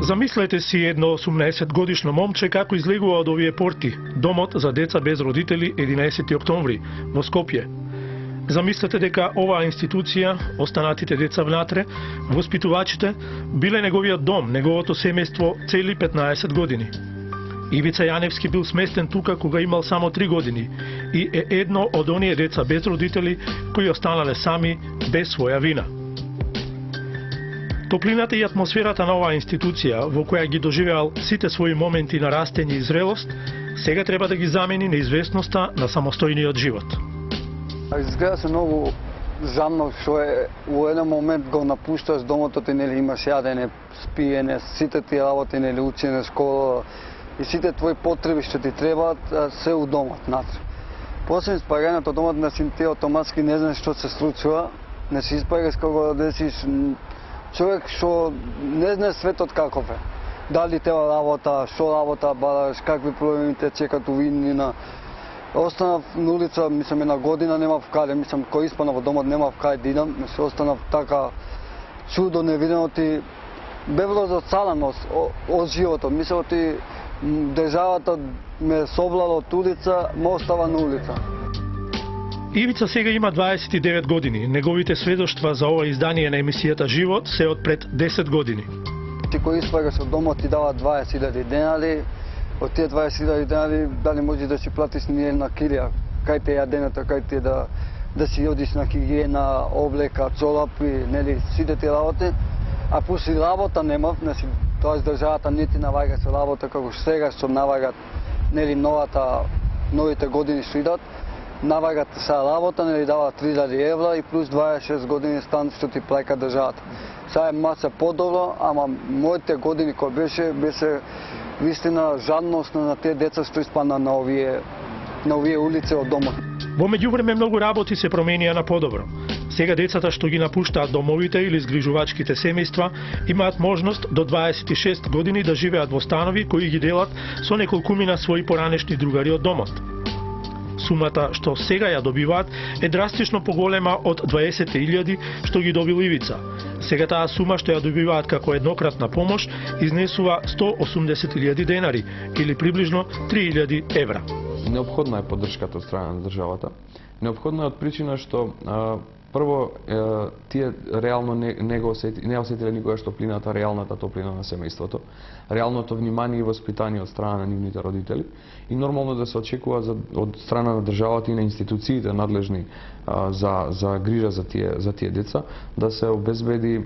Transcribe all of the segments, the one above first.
Замислете си едно 18-годишно момче како излегува од овие порти, домот за деца без родители 11 октомври во Скопје. Замислете дека оваа институција, останатите деца внатре, воспитувачите, биле неговиот дом, неговото семејство цели 15 години. Ивица Јаневски бил сместен тука кога имал само 3 години и е едно од оние деца без родители кои останале сами без своја вина. Топлината и атмосферата на оваа институција, во која ги доживеал сите своји моменти на растење и зрелост, сега треба да ги замени неизвестноста на самостојниот живот. Изгледа се многу жално што е во еден момент го напушташ домото ти, нели имаш јадење, спиење, сите ти работи, нели учење, школа и сите твои потреби што ти требаат се у домот внатре. После испагањето домот на син ти автоматски не знаеш што се случува, не се испагаш кога десиш човек што не знае светот каков е. Дали тева работа, што работа бараш, какви проблеми те чекат у виднина. Останав на улица, мислам, една година немав каде, мислам, кој испанав во домот немав каде да идам, се останав така чудо невидено ти, бев разоцаран од животот, мислам ти државата ме соблала од улица, ме остава на улица. Ивица сега има 29 години. Неговите сведоштва за ова издание на емисијата Живот се од пред 10 години. Ти кој испагаш од домот ти дава 20.000 денари, од тие 20.000 денари дали можеш да си платиш ни една килија, кај те јадењето, кај те да си одиш на хигиена, облека, чолапи, нели сите тие работи, а после работа немав, значи тоа државата не ти наваѓа со работа како сега што наваѓат, нели новите години што идат. Навагат са работа, нели дава 3000 евра и плюс 26 години стан што ти плаќа државата. Сега е маса подобро, ама моите години кои беше вистина жадност на тие деца што испадна на овие улици од домот. Во меѓувреме многу работи се променија на подобро. Сега децата што ги напуштаат домовите или згрижувачките семејства имаат можност до 26 години да живеат во станови кои ги делат со неколкумина своји поранешни другари од домот. Сумата што сега ја добиваат е драстично поголема од 20.000 што ги добил Ивица. Сега таа сума што ја добиваат како еднократна помош изнесува 180.000 денари или приближно 3.000 евра. Неопходна е поддршката од страна на државата. Неопходна е од причина што прво тие реално не осетиле никогаш топлината, реалната топлина на семејството, реалното внимание и воспитание од страна на нивните родители и нормално да се очекува од страна на државата и на институциите надлежни за грижа за тие деца да се обезбеди,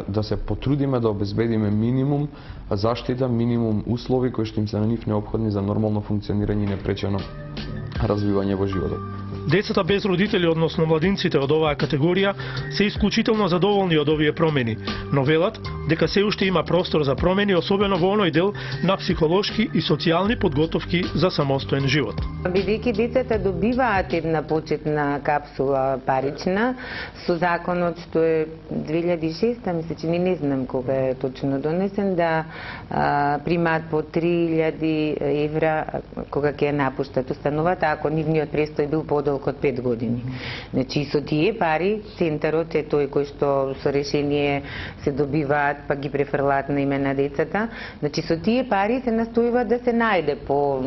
да се потрудиме да обезбедиме минимум заштита, минимум услови кои што им се на нив неопходни за нормално функционирање и непречено развивање во животот. Децата без родители, односно младинците од оваа категорија, се исклучително задоволни од овие промени, но велат дека се уште има простор за промени, особено во оној дел на психолошки и социјални подготовки за самостоен живот. Бидејќи децата добиваат една почетна капсула парична, со законот што е 2006, мисля, че не знам кога е точно донесен, да примаат по 3.000 евра кога ќе напуштат установата, ако нивниот престој бил подолг од 5 години. Значи, со тие пари, центарот е тој кој што со решение се добиваат, па ги префрлаат на име на децата. Значи, со тие пари се настојува да се најде по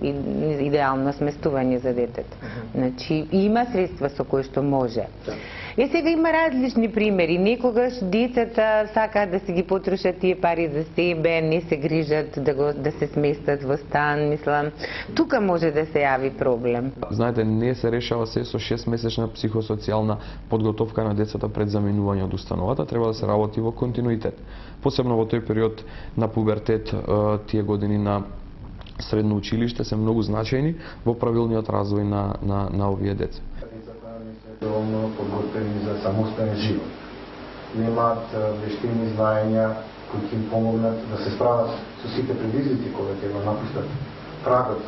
идеално сместување за детето. Значи, има средства со кои што може. И сега има различни примери. Некогаш децата сакаат да се ги потрошат тие пари за себе, не се грижат да се сместат во стан, мислам. Тука може да се јави проблем. Знаете, не се решава се со 6-месечна психосоцијална подготовка на децата пред заменување од установата, треба да се работи во континуитет. Посебно во тој период на пубертет, тие години на средно училиште се многу значајни во правилниот развој на овие деца. Доволно подготвени за самостоен живот. Немаат вештини, знаења кои ќе им помогнат да се справат со сите предизвици кога ќе го напуштат прагот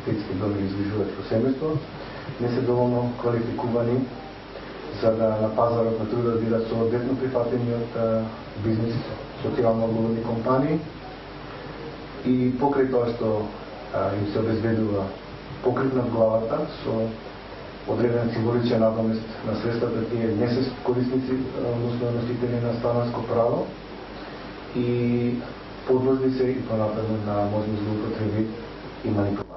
детски доми и изгрижуваачко семејство. Не се доволно квалификувани за да на пазарот на трудот бидат соодветно прифатени од бизнис, социјално одговорни компании. И покрај тоа што им се обезбедува покрив над главата со одреден символичен надомест на средствата, тие не се корисници, односно носители на станарско право и подложи се и понатаму на можни злоупотреби и манипулации.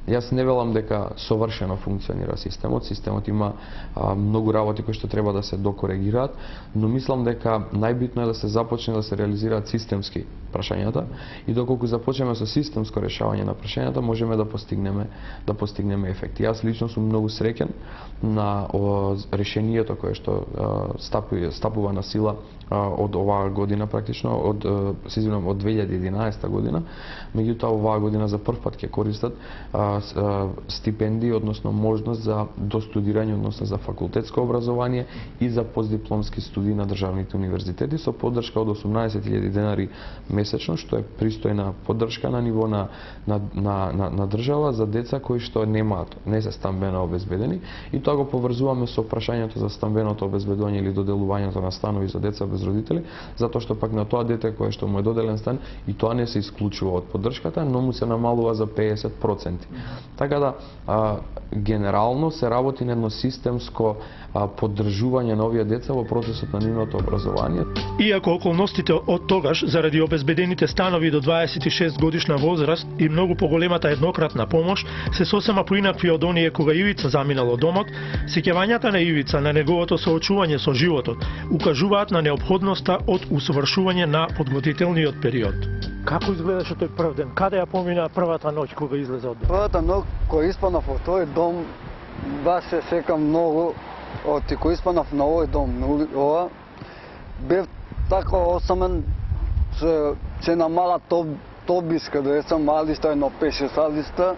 Јас не велам дека совршено функционира системот. Системот има многу работи кои што треба да се докоригираат, но мислам дека најбитно е да се започне да се реализираат системски прашањата и доколку започнеме со системско решавање на прашањата, можеме да постигнеме ефекти. Јас лично сум многу среќен на решението кое што стапува на сила од оваа година практично, од 2011 година, меѓутоа оваа година за прв пат ќе користат стипендии, односно можност за достудирање, односно за факултетско образование и за постдипломски студии на државните универзитети со поддршка од 18.000 денари месечно, што е пристојна поддршка на ниво на држава за деца кои што не се стамбено обезбедени, и тоа го поврзуваме со прашањето за стамбеното обезбедување или доделувањето на станови за деца без родители, затоа што пак на тоа дете кое што му е доделен стан и тоа не се исклучува од поддршката, но му се намалува за 50%. Така да, генерално се работи на едно системско поддржување на овие деца во процесот на нивното образование. Иако околностите од тогаш, заради обезбедените станови до 26 годишна возраст и многу поголемата еднократна помош, се сосема поинакви од оние кога Ивица заминал од домот, сеќавањата на Ивица на неговото соочување со животот укажуваат на неопходноста од усовршување на подготвителниот период. Како изгледаше тој прв ден? Каде ја помина првата ноќ кога излезе од дом? Првата ноќ кога испанав во тој дом, баш се секам многу. Кога испанав на овој дом, ова, бев така осамен, се на мала тобиска, да сам малиста, едно 5-6 листа,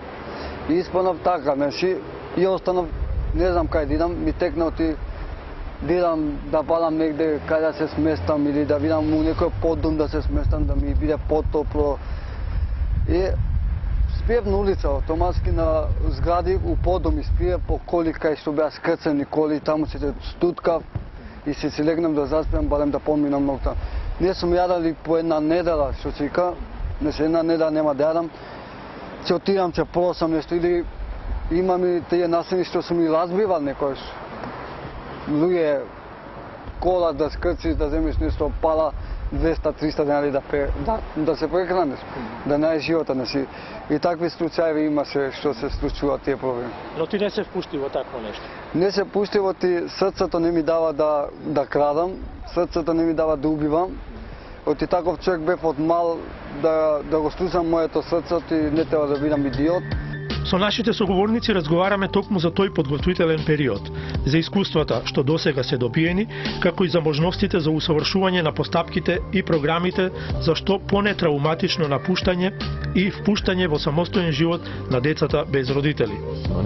и испанав така, и останав, не знам кај да идам, ми текнал да идам да падам негде кај да се сместам или да видам у некој поддом да се сместам, да ми биде потопло. И спиев на улица, автоматски на згради, у подоми спиев по коли кај што беа скрцени коли, таму се стуткав и се легнем да заспиам, барем да поминам ноќта. Не сум јадал по една недела, што се вика, една недела нема да јадам, ќе отидам, ќе просам нешто, или имам и тие насени што сум и разбивал некојаш. Луѓе, кола да скрциш, да земеш нешто, пала 200-300 денари да се прехраниш, да најдеш живота на си. И такви случаи имаше што се случува тие проблеми. Но ти не се впусти во такво нешто? Не се пусти во срцето не ми дава да крадам, срцето не ми дава да убивам. Оти таков човек бев од мал да го слушам моето срце и не треба да бидам идиот. Со нашите соговорници разговараме токму за тој подготвителен период, за искуствата што досега се добиени, како и за можностите за усовршување на постапките и програмите за што понетрауматично напуштање и впуштање во самостоен живот на децата без родители.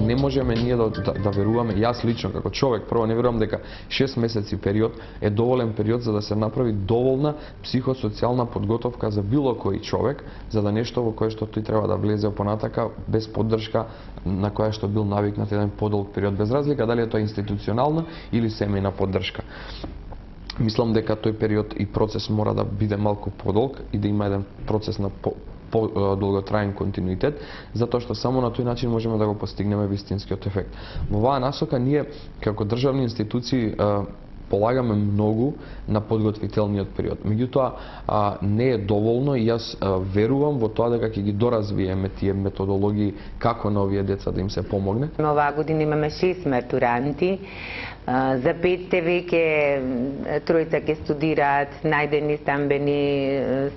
Не можеме ние да веруваме, јас лично како човек, прво не верувам дека 6 месеци период е доволен период за да се направи доволна психосоцијална подготовка за било кој човек, за да нешто во кое што тој треба да влезе понатака без поддршка на која што бил навикнат еден подолг период, без разлика дали е тоа институционална или семејна поддршка. Мислам дека тој период и процес мора да биде малку подолг и да има еден процес на долготраен континуитет, затоа што само на тој начин можеме да го постигнеме вистинскиот ефект. Во оваа насока ние како државни институции полагаме многу на подготвителниот период. Меѓутоа не е доволно и јас верувам во тоа дека ќе ги доразвиеме тие методологии како на овие деца да им се помогне. Оваа година имаме 6 матуранти. За 5 веќе тројца ќе студираат најдени стамбени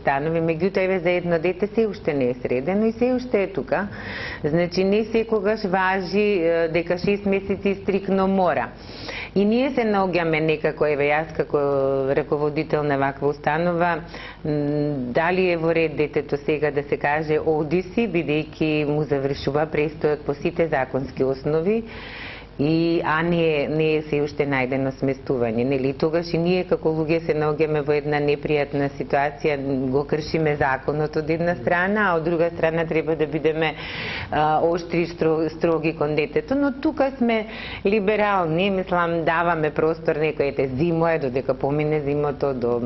станови, меѓутоа еве за едно дете се уште не е средено и се уште е тука. Значи не секогаш важи дека 6 месеци стрикно мора. И ние се наоѓаме некако, еве јас како раководител на ваква установа, дали е во ред детето сега да се каже оди си, бидејќи му завршува престојот по сите законски основи, а не е се уште најдено сместување, нели? Тогаш и ние како луѓе се наоѓаме во една непријатна ситуација, го кршиме законот од една страна, а од друга страна треба да бидеме оштри и строги кон детето, но тука сме либерални, мислам даваме простор некој зимо е додека помине зимото до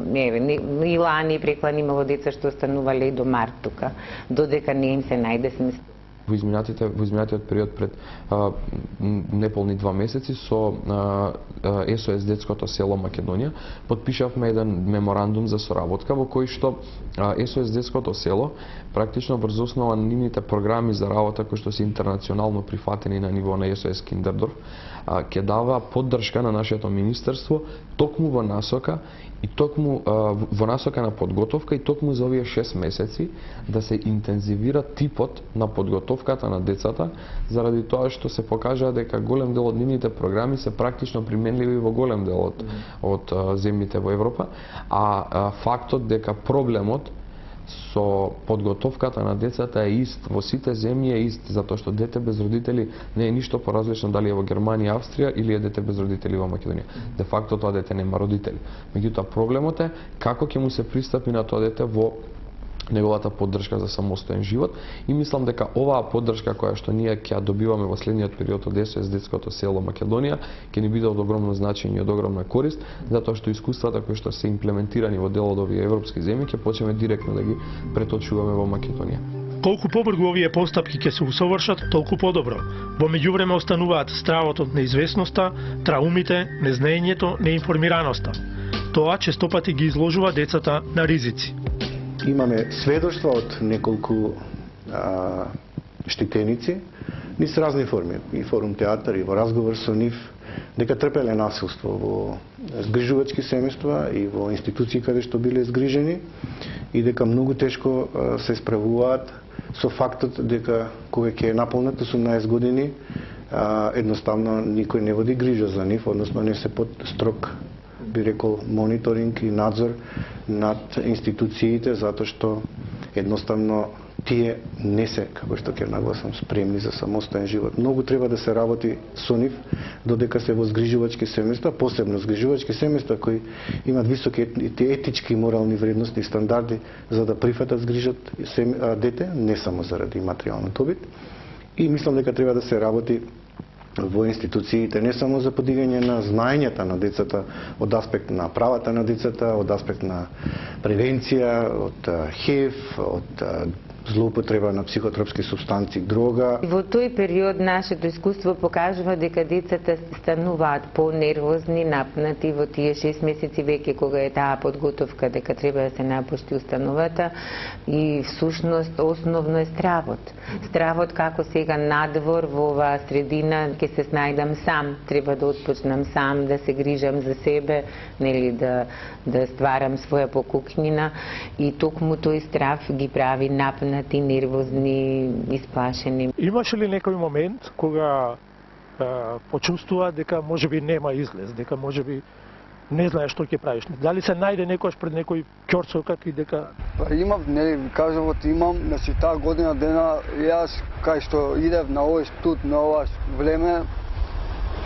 и лани преклани имало деца што останувале и до март тука, додека не им се најде сместување. во изминатиот период пред неполни 2 месеци со СОС Детското село Македонија потпишавме еден меморандум за соработка во кој што СОС Детското село практично врз основа на нивните програми за работа кои што се интернационално прифатени на ниво на СОС Киндердорф ќе дава поддршка на нашето министерство токму во насока и токму во насока на подготовка и токму за овие 6 месеци да се интензивира типот на подготовката на децата, заради тоа што се покажа дека голем дел од нивните програми се практично применливи во голем дел од земјите во Европа, а фактот дека проблемот со подготовката на децата е ист во сите земји, е ист, затоа што дете без родители не е ништо поразлично дали е во Германија, Австрија или е дете без родители во Македонија. Де факто тоа дете нема родители. Меѓутоа проблемот е како ќе му се пристапи на тоа дете во неговата поддршка за самостоен живот и мислам дека оваа поддршка која што ние ќе ја добиваме во следниот период од СОС Детското село Македонија ќе ни биде од огромно значење и од огромна корист, затоа што искуствата кои што се имплементирани во дел од овие европски земји ќе почнеме директно да ги преточуваме во Македонија. Колку побрзо овие постапки ќе се усовршат, толку подобро. Во меѓувреме остануваат стравот од неизвестноста, траумите, незнаењето, неинформираноста. Тоа честопати ги изложува децата на ризици. Имаме сведоштва од неколку штитеници низ разни форми, и форум театар, и во разговор со нив, дека трпеле насилство во згрижувачки семејства и во институции каде што биле згрижени и дека многу тешко се справуваат со фактот дека кога ќе наполнат 18 години едноставно никој не води грижа за нив, односно не се под строг, би рекол, мониторинг и надзор над институциите, затоа што едноставно тие не се, како што ќе нагласам, спремни за самостоен живот. Многу треба да се работи со нив додека се во згрижувачки семејства, посебно згрижувачки семејства кои имаат високи етички и морални вредности и стандарди за да прифатат згрижат дете, не само заради материјален добит. И мислам дека треба да се работи во институциите не само за подигање на знаењата на децата од аспект на правата на децата, од аспект на превенција, од ХИВ, од злоупотреба на психотропски субстанции, дрога. Во тој период нашето искуство покажува дека децата стануваат понервозни, напнати во тие 6 месеци веќе кога е таа подготовка дека треба да се напушти установата и всушност основно е стравот. Стравот како сега надвор во оваа средина ќе се снајдам сам, треба да отпочнам сам, да се грижам за себе, нели да стварам своја покукнина и токму тој страв ги прави напнати, нервозни, исплашени. Имаше ли некој момент кога почувствува дека можеби нема излез, дека можеби не знае што ќе правиш? Дали се најде некојаш пред некој ќорцокак и дека... Имав, нели, кажуват, имам, значи таа година дена, јас кај што идев на овој студ, на ова време,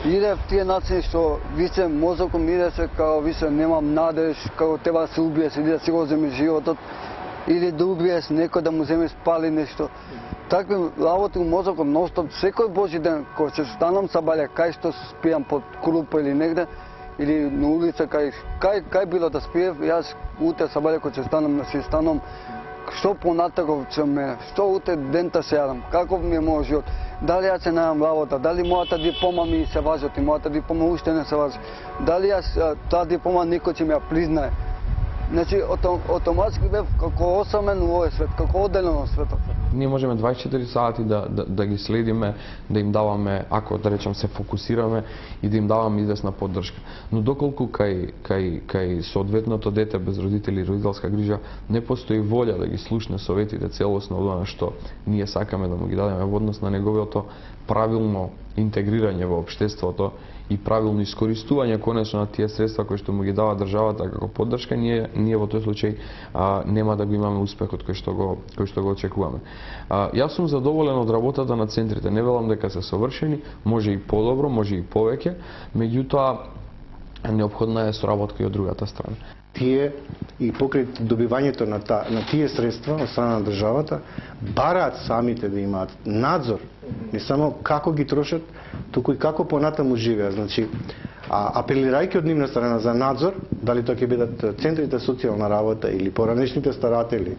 идев тие нацини што више мозоком иде се као више немам надеж, како треба да се убиеш или да си го земеш животот, или да убиеш некој да му земеш спали нешто. Такви работи у мозоком ностоп, секој божи ден, кога се станам сабаља, кај што спијам под крупа или негде, или на улица, кај било да спиев, јас утре сабаља кога се станам, што понатаков со мене, што утре дента се јадам, каков ми е мојот живот, дали јас се најам работа, дали мојата диплома ми се важат и мојата диплома уште не се важи, дали јас таа диплома никој ќе ми ја признае. Значи, автоматски бев како осамен у овој свет, како одделен од светот. Ние можеме 24 сати да ги следиме, да им даваме, ако да речем се фокусираме и да им даваме известна поддршка. Но доколку кај соодветното дете без родители и родителска грижа не постои волја да ги слушне советите целосно од она што ние сакаме да му ги дадеме во однос на неговото правилно интегрирање во општеството и правилно искористување конечно на тие средства кои што му ги дава државата како поддршка, ние во тој случај нема да го имаме успехот кој што го очекуваме. Јас сум задоволен од работата на центрите, не велам дека се совршени, може и подобро, може и повеќе, меѓутоа неопходна е соработка и од другата страна. Тие и покрај добивањето на тие средства од страна на државата бараат самите да имаат надзор, не само како ги трошат, туку и како понатаму живеат. Значи, апелирајќи од нивна страна за надзор, дали тоа ќе бидат центрите социјална работа или поранешните старатели,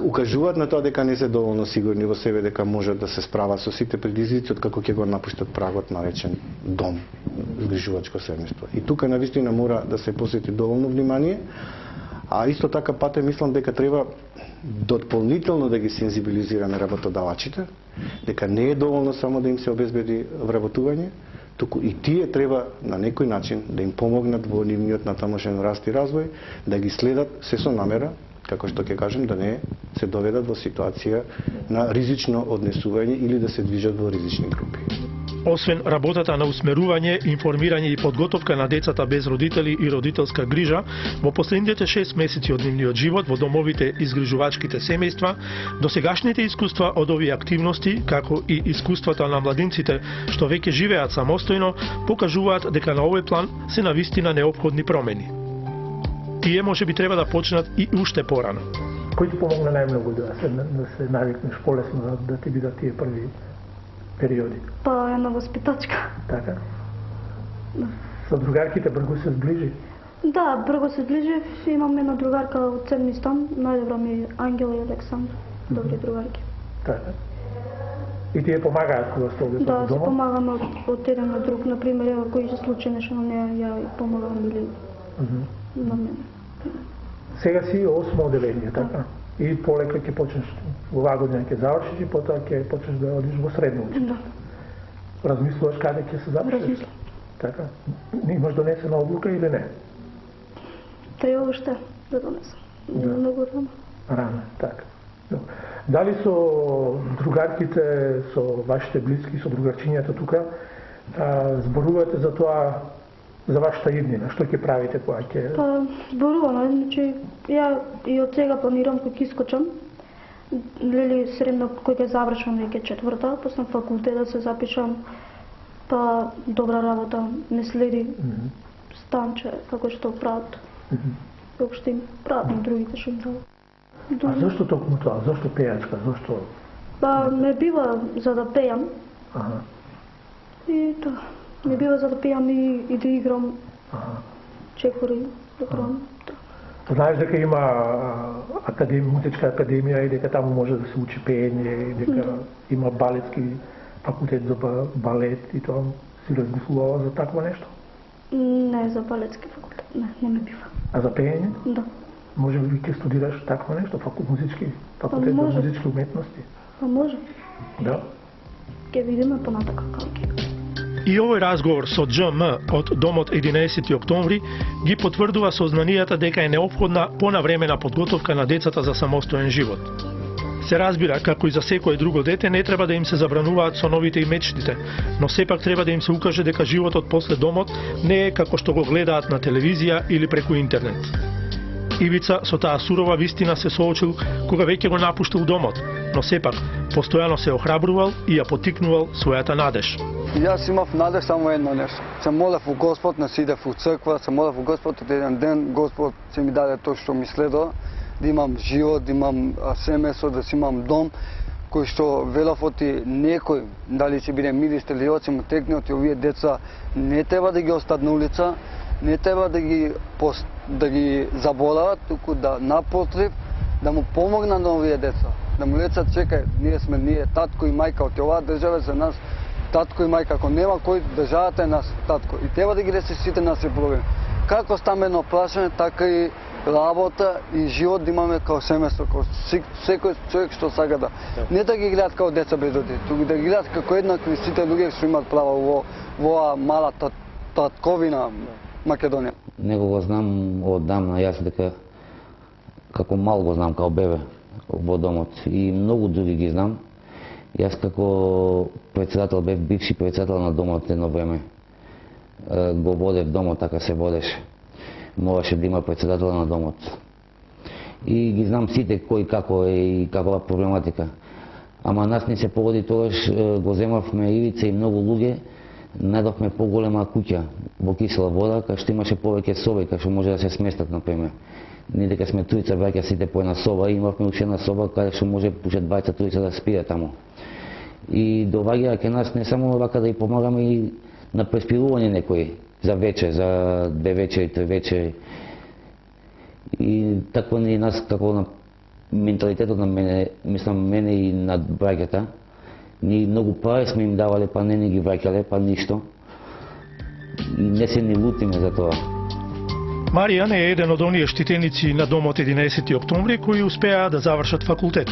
укажуваат на тоа дека не се доволно сигурни во себе дека можат да се справат со сите предизвици како ќе го напуштат прагот наречен дом, згрижувачко семејство. И тука навистина мора да се посвети доволно внимание, а исто така пате мислам дека треба дополнително да ги сензибилизираме работодавачите, дека не е доволно само да им се обезбеди вработување, туку и тие треба на некој начин да им помогнат во нивниот натамошен раст и развој, да ги следат се со намера, како што ќе кажем, да не се доведат во ситуација на ризично однесување или да се движат во ризични групи. Освен работата на усмерување, информирање и подготовка на децата без родители и родителска грижа, во последните 6 месеци од нивниот живот во домовите и згрижувачките семејства, досегашните искуства од овие активности, како и искуствата на младинците што веќе живеат самостојно, покажуваат дека на овој план се навистина неопходни промени. Тие може би треба да почнат и уште порано. Кој ти помогна најмногу да се навикнеш полесно да ти бидат тие први периоди? Па една воспитачка. Така. Со другарките брзо се сближи? Да, брзо се сближив. Имам една другарка од 7 стан, најдобра ми е Ангела и Александра. Добри другарки. Така. И тие помагаат кога сте овде дома? Да, се помагаме од еден на друг. Например, ако кој се случи нешто на неа, ја помагам или на мене. Сега си 8 одделение, така? И полека ќе почнеш, оваа година ќе завршиш и потоа ќе почнеш да одиш во средно училиште. Да. Размислуваш каде ќе се запишеш? Размислам. Така. Имаш донесена одлука или не? Треба уште да донесам. Да. Многу рано. Рано, така. Дали со другарките, со вашите блиски, со другарчињата тука, зборувате за тоа, за вашата иднина, што ќе правите кога ќе... Па, зборуваме, значи, ја и од сега планирам кој ќе искочам, лели средно кој ќе завршам веќе четврта, после факултет да се запишам, па добра работа не следи, станче, како што прават, како што им прават на другите што им прават. А зашто токму тоа? Зашто пејачка? Зашто... Па, ме бива за да пејам. Аха. И тоа. Не бива за да пејам и да играм чекори, да правам. Знаеш дека има музичка академија и дека таму може да се учи пеење и дека има балетски факултет за балет и тоа си размислувала за такво нешто? Не, за балетски факултет, не ме бива. А за пеење? Да. Може би ќе студираш такво нешто, музички факултет за музички уметности? Па може. Да. Ќе видиме понатака како ќе. И овој разговор со ДЖМ од Домот 11 октомври ги потврдува сознанијата дека е неопходна понавремена подготовка на децата за самостоен живот. Се разбира, како и за секое друго дете, не треба да им се забрануваат соновите и мечтите, но сепак треба да им се укаже дека животот после домот не е како што го гледаат на телевизија или преку интернет. Ивица со таа сурова вистина се соочил кога веќе го напуштил домот, но сепак постојано се охрабрувал и ја потикнувал својата надеж. Јас имав надеж само едно нешто. Се молев у Господ, не си идев у црква, се молев у Господ, еден ден Господ ќе ми даде тоа што ми следува, да имам живот, да имам семејство, да си имам дом, кој што велов оти некој, дали ќе биде министер или оце му текне оти овие деца, не треба да ги остат на улица, не треба да ги заборават, туку да напротив, да му помогнат на овие деца. Да му речат, чекај, ние татко и мајка од оваа држава за нас, татко и мајка, ако нема кој, државата е нас татко. И треба да ги реши сите наши проблеми. Како стамбено прашање, така и работа и живот да имаме као семејство, као секој човек што сака да. Не да ги гледат као деца без родители, туку да ги гледат како еднакви сите луѓе што имаат право во мала татковина Македонија. Него го знам оддамна, јас дека како мал го знам као бебе во домот и многу други ги знам. Јас како председател бев бивши председател на домот едно време. Го водев домот, така се водеше. Мораше да има председател на домот. И ги знам сите кој како е и какова проблематика. Ама нас не се погоди тогаш, го земавме Ивица и многу луѓе, најдовме поголема куќа во кисела вода, кај што имаше повеќе соби, кај што може да се сместат, например. Ние дека сме тројца браќа сите по една соба, имавме уште една соба каде што може уште двајца тројца да спијат таму. И доваѓаа ке нас не само вака да и помагаме и на преспирување некои за вечер, за 2 вечери, 3 вечери. И такво не нас како на менталитетот на мене, мислам мене и на браќата. Ние многу пари сме им давале, па не ни ги враќале, па ништо. И не се ни лутиме за тоа. Маријан е еден од оние штитеници на домот 11 октомври кои успеа да завршат факултет.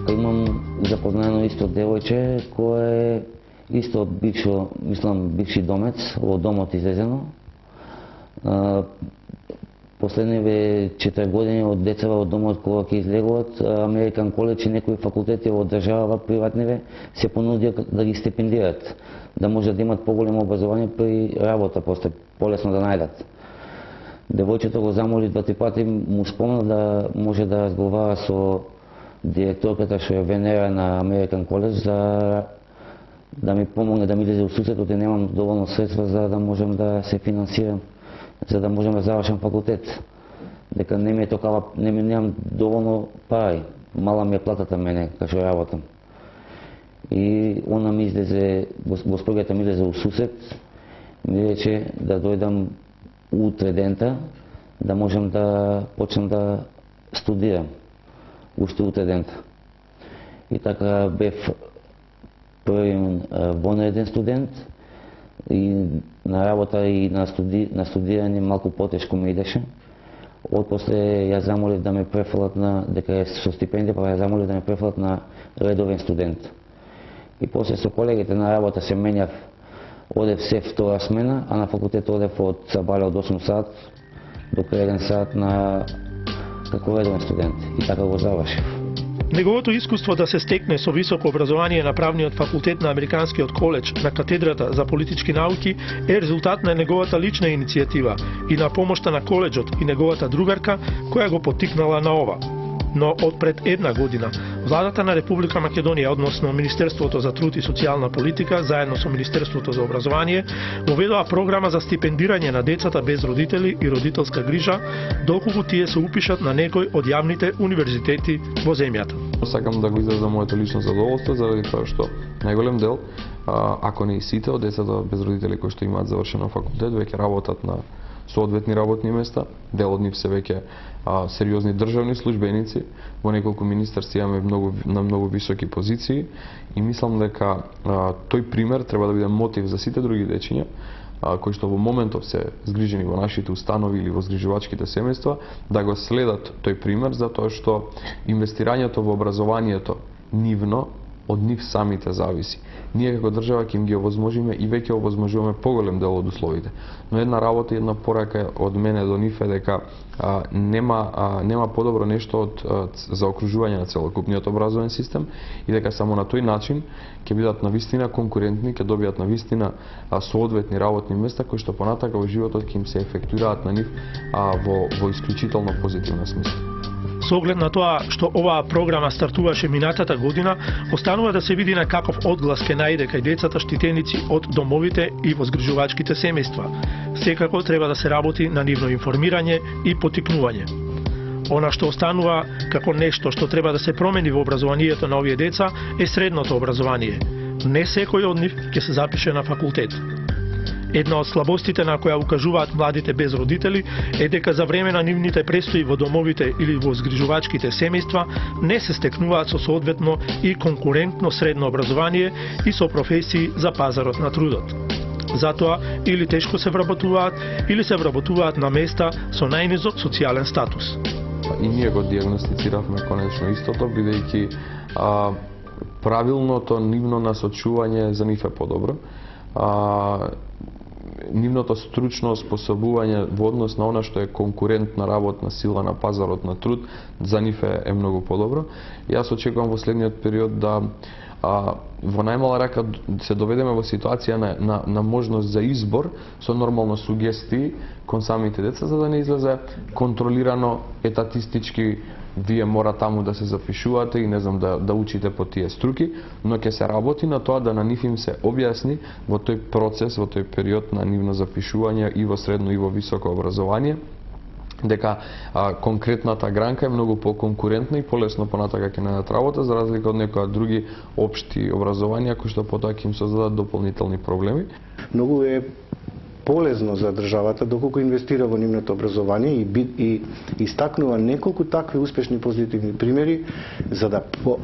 Имам запознано исто девојче кое е исто бившо, мислам бивши домец, од домот излезено. Последниве 4 години од децава од домот кога ќе излегуват, Американ коледж и некои факултети од држава приватниве се понудија да ги стипендираат, да може да имат поголемо образование при работа, после полесно да најдат. Девојчето го замоли 2-3 пати, му спомна да може да разговара со директорката што е Венера на Американ коледж да ми помогне да ми излезе у сусетот и немам доволно средства за да можем да се финансирам, за да можем да завршам факултет. Дека не ми е токава, немам доволно пари, мала ми е платата мене кај што работам. И она ми излезе, госпоѓата ми излезе у сусет, ми рече да дојдам утре дента, да можем да почнем да студирам. Уште утре дента. И така бев први вонреден студент и на работа и на студирање малку потешко ми идеше. Отпосле ја замолив да ме префалат дека е со стипендија, па ја замолив да ме префалат на редовен студент. И после со колегите на работа се менјав, одев се втора смена, а на факултет одев од сабале од 8 сат до 1 сат како редовен студент. И така го завршив. Неговото искуство да се стекне со високо образование на правниот факултет на Американскиот коледж на катедрата за политички науки е резултат на неговата лична иницијатива и на помошта на коледжот и неговата другарка која го поттикнала на ова. Но од пред една година, владата на Република Македонија, односно Министерството за труд и социјална политика, заедно со Министерството за образование, воведоа програма за стипендирање на децата без родители и родителска грижа, доколку тие се упишат на некој од јавните универзитети во земјата. Сакам да го изразам моето лично задоволство, заради тоа што најголем дел, ако не и сите од децата без родители кои што имаат завршено факултет, веќе работат на соодветни работни места, дел од нив се веќе сериозни државни службеници, во неколку министерства имаме на многу високи позиции и мислам дека тој пример треба да биде мотив за сите други дечиња кои што во моментов се згрижени во нашите установи или во згрижувачките семејства, да го следат тој пример, затоа што инвестирањето во образованието нивно од нив самите зависи. Ние како држава ќе им ги овозможиме и веќе овозможуваме поголем дел од условите. Но една работа и една порака од мене до нив е дека нема подобро нешто од заокружување на целокупниот образовен систем и дека само на тој начин ќе бидат навистина конкурентни, ќе добијат навистина соодветни работни места кои што понатака во животот ќе им се ефектуираат на нив во исклучително позитивна смисла. Со оглед на тоа што оваа програма стартуваше минатата година, останува да се види на каков одглас ќе најде кај децата штитеници од домовите и во згрижувачките семејства. Секако треба да се работи на нивно информирање и поттикнување. Она што останува како нешто што треба да се промени во образованието на овие деца е средното образование. Не секој од нив ќе се запише на факултет. Една од слабостите на која укажуваат младите без родители е дека за време на нивните престои во домовите или во згрижувачките семејства не се стекнуваат со соодветно и конкурентно средно образование и со професии за пазарот на трудот. Затоа или тешко се вработуваат или се вработуваат на места со најнизок социјален статус. И ние го диагностициравме конечно истото, бидејќи правилното нивно насочување за нив е подобро. Нивното стручно способување во однос на она што е конкурентна работна сила на пазарот на труд за нив е многу подобро. Јас очекувам во следниот период да во најмала рака се доведеме во ситуација на можност за избор со нормално сугестии кон самите деца, за да не излезе контролирано етатистички вие мора таму да се запишувате и не знам да учите по тие струки, но ќе се работи на тоа да на нив им се објасни во тој процес, во тој период на нивно запишување и во средно и во високо образование, дека конкретната гранка е многу поконкурентна и полесно понатака ќе најдат работа, за разлика од некои други општи образованија кои што потоа ќе им создадат дополнителни проблеми. Многу е полезно за државата доколку инвестира во нивното образование и истакнува неколку такви успешни позитивни примери за да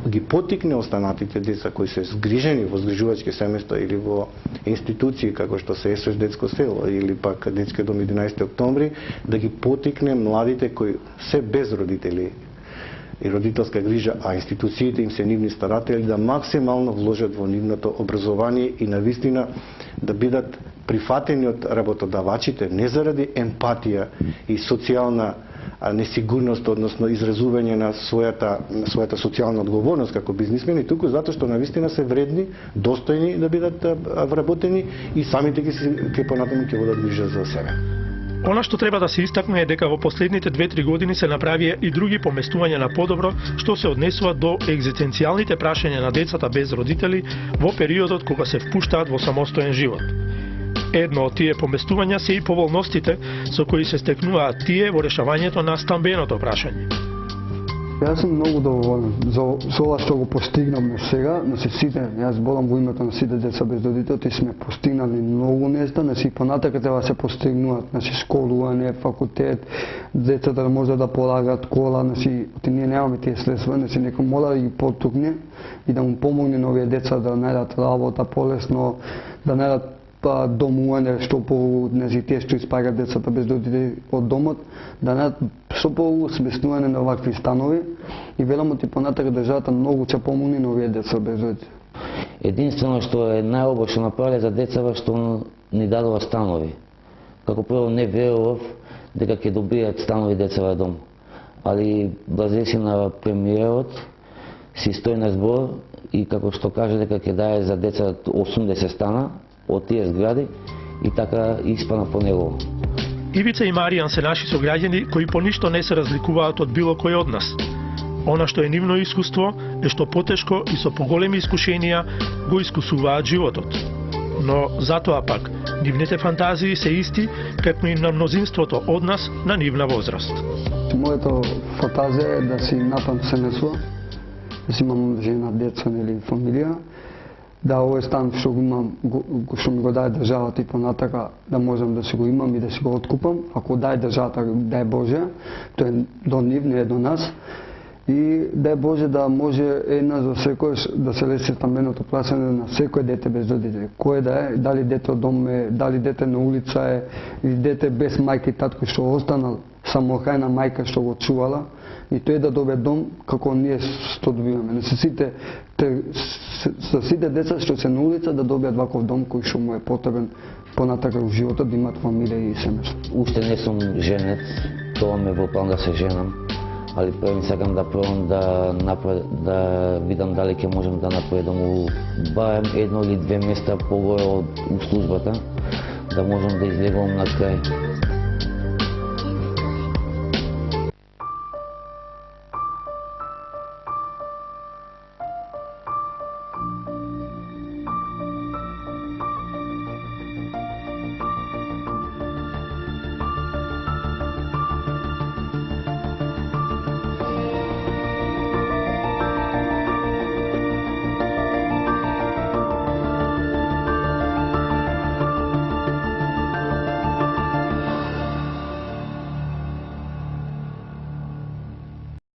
ги поттикне останатите деца кои се згрижени во згрижувачки семејства или во институции како што се СОС детско село или пак детски дом 11 октомври, да ги поттикне младите кои се без родители и родителска грижа, а институциите им се нивни старатели, да максимално вложат во нивното образование и навистина да бидат прифатени од работодавачите не заради емпатија и социјална несигурност, односно изразување на својата социјална одговорност како бизнисмени, туку затоа што навистина се вредни, достојни да бидат вработени и самите ќе понатаму ќе водат грижа за себе. Она што треба да се истакне е дека во последните 2-3 години се направија и други поместувања на подобро што се однесува до екзистенцијалните прашања на децата без родители во периодот кога се впуштаат во самостоен живот. Едно од тие поместувања се и поволностите со кои се стекнуваат тие во решавањето на стамбеното прашање. Јас сум многу доволен за ова што го постигнавме сега, значи сите, јас зборам во името на сите деца без родители, сме постигнали многу нешта, значи понатака треба да се постигнуваат, значи школување, факултет, децата да може да полагат кола, значи ние немаме тие средства, значи некој мора да ги поттукне и да му помогне на овие деца да најдат работа полесно, да најдат домување што по тие што испаѓаат децата без родители од домот, да најдат што по сместување на вакви станови и велам ти понатака државата многу ќе помогне на овие деца без родители. Единствено што е најобично направиле за децава што ни дадува станови. Како прво не верував дека ќе добијат станови децава дом, али благодарение на премиерот си стои на збор и како што каже дека ќе даде за деца 80 стана од тие згради и така испана по него. Ивица и Маријан се наши сограѓани кои по ништо не се разликуваат од било кој од нас. Она што е нивно искуство е што потешко и со поголеми искушенија го искусуваат животот. Но затоа пак, нивните фантазии се исти како и на мнозинството од нас на нивна возраст. Моето фантазија е да си напам семејство, да си имам жена, деца или фамилија, да овој стан што го имам, што ми го даде државата и понатака да можам да си го имам и да си го откупам, ако даде државата, дај Боже, тоа е до нив, не е до нас, и дај Боже да може една за секој да се реши стамбеното прашање на секој дете без родители. Кој да е, дали дете од дом е, дали дете на улица е, или дете без мајка и татко што останал, самохрајна мајка што го чувала, и тој да добие дом како ние што добиваме. Не се сите деца што се на улица да добијат ваков дом кој што му е потребен понатака во животот, да имаат фамилија и семејство. Уште не сум женет, тоа ме во план да се женам, али прво сакам да пробам да видам дали ќе можам да напредам барем едно или две места погоре од службата, да можам да излегувам на крај.